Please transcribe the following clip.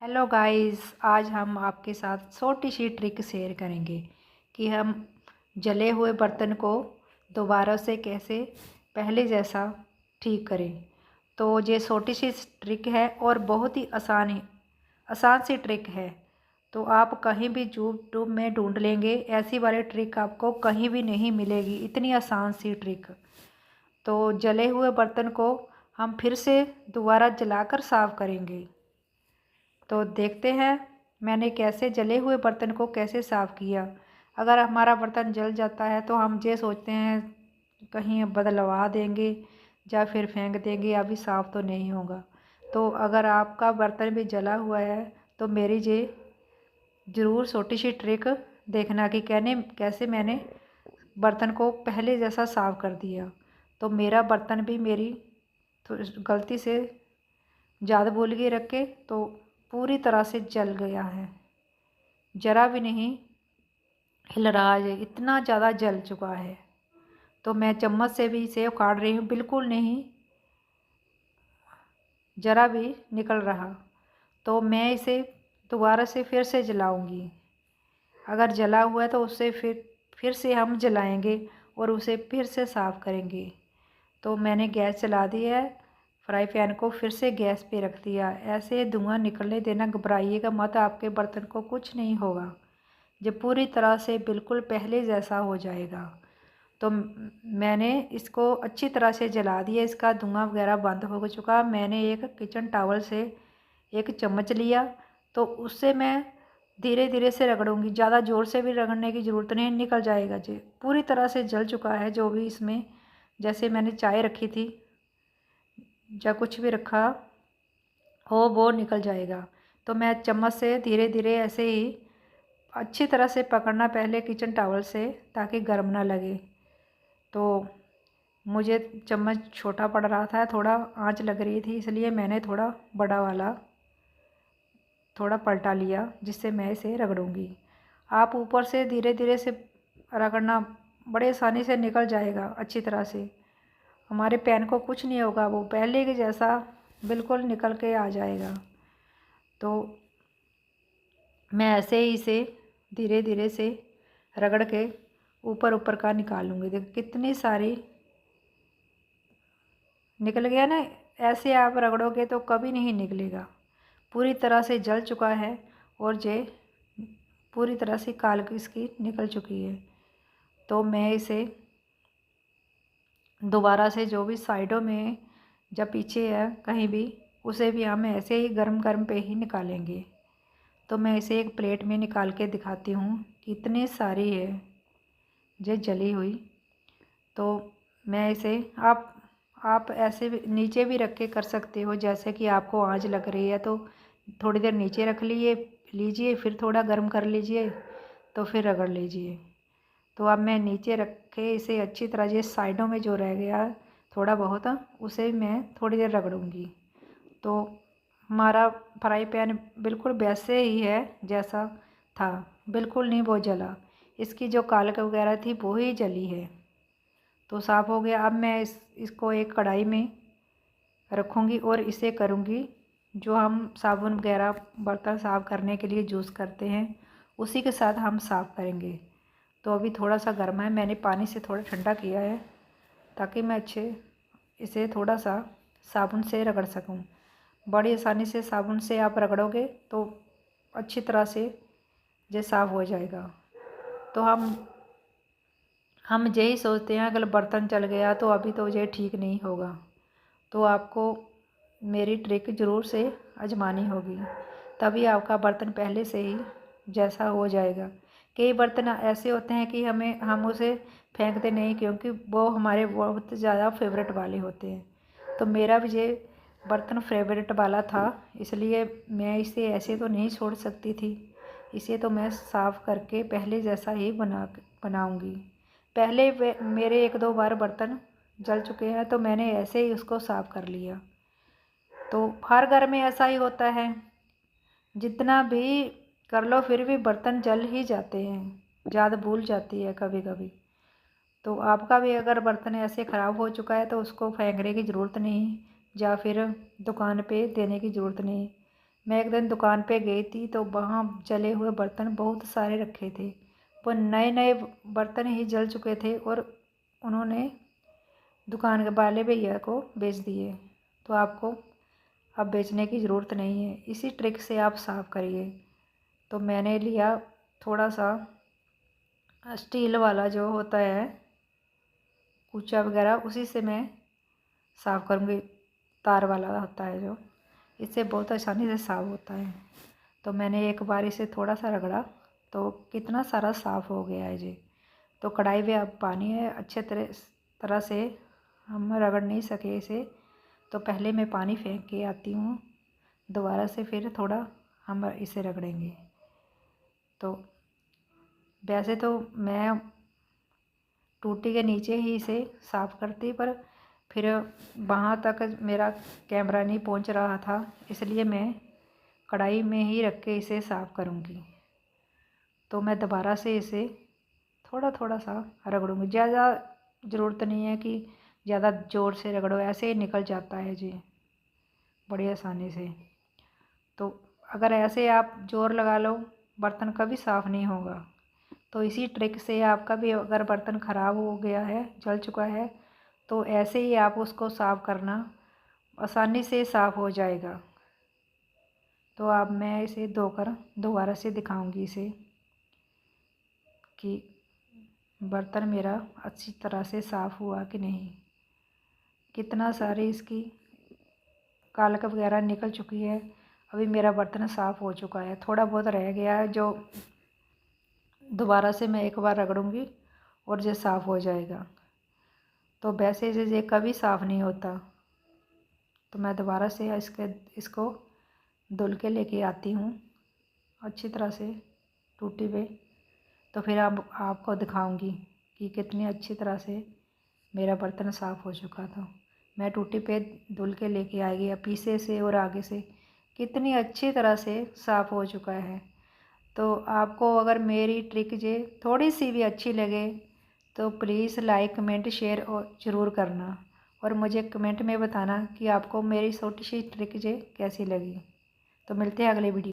Hello guys, आज हम आपके साथ छोटी सी ट्रिक शेयर करेंगे कि हम जले हुए बर्तन को दोबारा से कैसे पहले जैसा ठीक करें। तो ये छोटी सी ट्रिक है और बहुत ही आसान सी ट्रिक है। तो आप कहीं भी यूट्यूब में ढूंढ लेंगे, ऐसी वाली ट्रिक आपको कहीं भी नहीं मिलेगी, इतनी आसान सी ट्रिक। तो जले हुए बर्तन को हम फिर से दोबारा जलाकर साफ़ करेंगे। तो देखते हैं मैंने कैसे जले हुए बर्तन को कैसे साफ़ किया। अगर हमारा बर्तन जल जाता है तो हम ये सोचते हैं कहीं बदलवा देंगे या फिर फेंक देंगे, अभी साफ़ तो नहीं होगा। तो अगर आपका बर्तन भी जला हुआ है तो मेरी ये ज़रूर छोटी सी ट्रिक देखना कि कैसे मैंने बर्तन को पहले जैसा साफ़ कर दिया। तो मेरा बर्तन भी मेरी गलती से ज़्यादा भूल के रख के तो पूरी तरह से जल गया है, ज़रा भी नहीं हिल रहा है, इतना ज़्यादा जल चुका है। तो मैं चम्मच से भी इसे उखाड़ रही हूँ, बिल्कुल नहीं ज़रा भी निकल रहा। तो मैं इसे दोबारा से फिर से जलाऊंगी। अगर जला हुआ है तो उससे फिर से हम जलाएंगे और उसे फिर से साफ़ करेंगे। तो मैंने गैस जला दी है, फ्राई पैन को फिर से गैस पे रख दिया। ऐसे धुआं निकलने देना, घबराइएगा मत, आपके बर्तन को कुछ नहीं होगा। जब पूरी तरह से बिल्कुल पहले जैसा हो जाएगा तो मैंने इसको अच्छी तरह से जला दिया, इसका धुआं वगैरह बंद हो चुका। मैंने एक किचन टावल से एक चम्मच लिया, तो उससे मैं धीरे धीरे से रगड़ूंगी, ज़्यादा ज़ोर से भी रगड़ने की ज़रूरत नहीं, निकल जाएगा जी। पूरी तरह से जल चुका है जो भी इसमें, जैसे मैंने चाय रखी थी या कुछ भी रखा हो वो निकल जाएगा। तो मैं चम्मच से धीरे धीरे ऐसे ही अच्छी तरह से पकड़ना पहले किचन टावल से, ताकि गर्म ना लगे। तो मुझे चम्मच छोटा पड़ रहा था, थोड़ा आंच लग रही थी, इसलिए मैंने थोड़ा बड़ा वाला थोड़ा पलटा लिया, जिससे मैं इसे रगड़ूंगी। आप ऊपर से धीरे धीरे से रगड़ना, बड़े आसानी से निकल जाएगा अच्छी तरह से। हमारे पैन को कुछ नहीं होगा, वो पहले के जैसा बिल्कुल निकल के आ जाएगा। तो मैं ऐसे ही इसे धीरे धीरे से रगड़ के ऊपर ऊपर का निकालूंगी। देखो कितनी सारी निकल गया ना। ऐसे आप रगड़ोगे तो कभी नहीं निकलेगा, पूरी तरह से जल चुका है और ये पूरी तरह से काल इसकी निकल चुकी है। तो मैं इसे दोबारा से जो भी साइडों में जब पीछे है कहीं भी, उसे भी हम ऐसे ही गरम गरम पे ही निकालेंगे। तो मैं इसे एक प्लेट में निकाल के दिखाती हूँ, कितनी सारी है ये जली हुई। तो मैं इसे आप ऐसे भी नीचे भी रख के कर सकते हो, जैसे कि आपको आंच लग रही है तो थोड़ी देर नीचे रख लीजिए, फिर थोड़ा गर्म कर लीजिए, तो फिर रगड़ लीजिए। तो अब मैं नीचे रख के इसे अच्छी तरह ये साइडों में जो रह गया थोड़ा बहुत, उसे मैं थोड़ी देर रगड़ूंगी। तो हमारा फ्राई पैन बिल्कुल वैसे ही है जैसा था, बिल्कुल नहीं वो जला, इसकी जो कालक वगैरह थी वो ही जली है। तो साफ़ हो गया। अब मैं इसको एक कढ़ाई में रखूँगी और इसे करूँगी जो हम साबुन वगैरह बर्तन साफ़ करने के लिए यूज़ करते हैं, उसी के साथ हम साफ़ करेंगे। तो अभी थोड़ा सा गर्म है, मैंने पानी से थोड़ा ठंडा किया है ताकि मैं अच्छे इसे थोड़ा सा साबुन से रगड़ सकूं। बड़ी आसानी से साबुन से आप रगड़ोगे तो अच्छी तरह से ये साफ़ हो जाएगा। तो हम यही सोचते हैं अगर बर्तन चल गया तो अभी तो ये ठीक नहीं होगा। तो आपको मेरी ट्रिक ज़रूर से आजमानी होगी, तभी आपका बर्तन पहले से ही जैसा हो जाएगा। कई बर्तन ऐसे होते हैं कि हम उसे फेंकते नहीं, क्योंकि वो हमारे बहुत ज़्यादा फेवरेट वाले होते हैं। तो मेरा भी ये बर्तन फेवरेट वाला था, इसलिए मैं इसे ऐसे तो नहीं छोड़ सकती थी। इसे तो मैं साफ़ करके पहले जैसा ही बनाऊंगी। पहले मेरे एक दो बार बर्तन जल चुके हैं तो मैंने ऐसे ही उसको साफ़ कर लिया। तो हर घर में ऐसा ही होता है, जितना भी कर लो फिर भी बर्तन जल ही जाते हैं, याद भूल जाती है कभी कभी। तो आपका भी अगर बर्तन ऐसे ख़राब हो चुका है तो उसको फेंकने की ज़रूरत नहीं, या फिर दुकान पे देने की ज़रूरत नहीं। मैं एक दिन दुकान पे गई थी तो वहाँ जले हुए बर्तन बहुत सारे रखे थे। वो नए नए बर्तन ही जल चुके थे और उन्होंने दुकान के वाले भैया को बेच दिए। तो आपको अब बेचने की ज़रूरत नहीं है, इसी ट्रिक से आप साफ़ करिए। तो मैंने लिया थोड़ा सा स्टील वाला जो होता है कूचा वगैरह, उसी से मैं साफ़ करूँगी। तार वाला होता है जो, इससे बहुत आसानी से साफ़ होता है। तो मैंने एक बार इसे थोड़ा सा रगड़ा तो कितना सारा साफ़ हो गया है जी। तो कढ़ाई में अब पानी है, अच्छे तरह से हम रगड़ नहीं सके इसे, तो पहले मैं पानी फेंक के आती हूँ, दोबारा से फिर थोड़ा हम इसे रगड़ेंगे। तो वैसे तो मैं टूटी के नीचे ही इसे साफ़ करती, पर फिर वहाँ तक मेरा कैमरा नहीं पहुँच रहा था, इसलिए मैं कढ़ाई में ही रख के इसे साफ़ करूँगी। तो मैं दोबारा से इसे थोड़ा थोड़ा सा रगड़ूँगी। ज़्यादा ज़रूरत नहीं है कि ज़्यादा ज़ोर से रगड़ो, ऐसे ही निकल जाता है जी बड़ी आसानी से। तो अगर ऐसे आप ज़ोर लगा लो, बर्तन कभी साफ़ नहीं होगा। तो इसी ट्रिक से आपका भी अगर बर्तन ख़राब हो गया है, जल चुका है, तो ऐसे ही आप उसको साफ़ करना, आसानी से साफ़ हो जाएगा। तो अब मैं इसे धोकर दोबारा से दिखाऊंगी इसे कि बर्तन मेरा अच्छी तरह से साफ़ हुआ कि नहीं। कितना सारी इसकी कालक वगैरह निकल चुकी है। अभी मेरा बर्तन साफ़ हो चुका है, थोड़ा बहुत रह गया है जो दोबारा से मैं एक बार रगड़ूंगी और ये साफ़ हो जाएगा। तो वैसे ये कभी साफ़ नहीं होता। तो मैं दोबारा से इसको धुल के लेके आती हूँ अच्छी तरह से टूटी पे। तो फिर आपको दिखाऊंगी कि कितनी अच्छी तरह से मेरा बर्तन साफ़ हो चुका था। मैं टूटी पे धुल के लेके आ गया, पीछे से और आगे से कितनी अच्छी तरह से साफ़ हो चुका है। तो आपको अगर मेरी ट्रिक जे थोड़ी सी भी अच्छी लगे तो प्लीज़ लाइक कमेंट शेयर और ज़रूर करना, और मुझे कमेंट में बताना कि आपको मेरी छोटी सी ट्रिक जे कैसी लगी। तो मिलते हैं अगले वीडियो।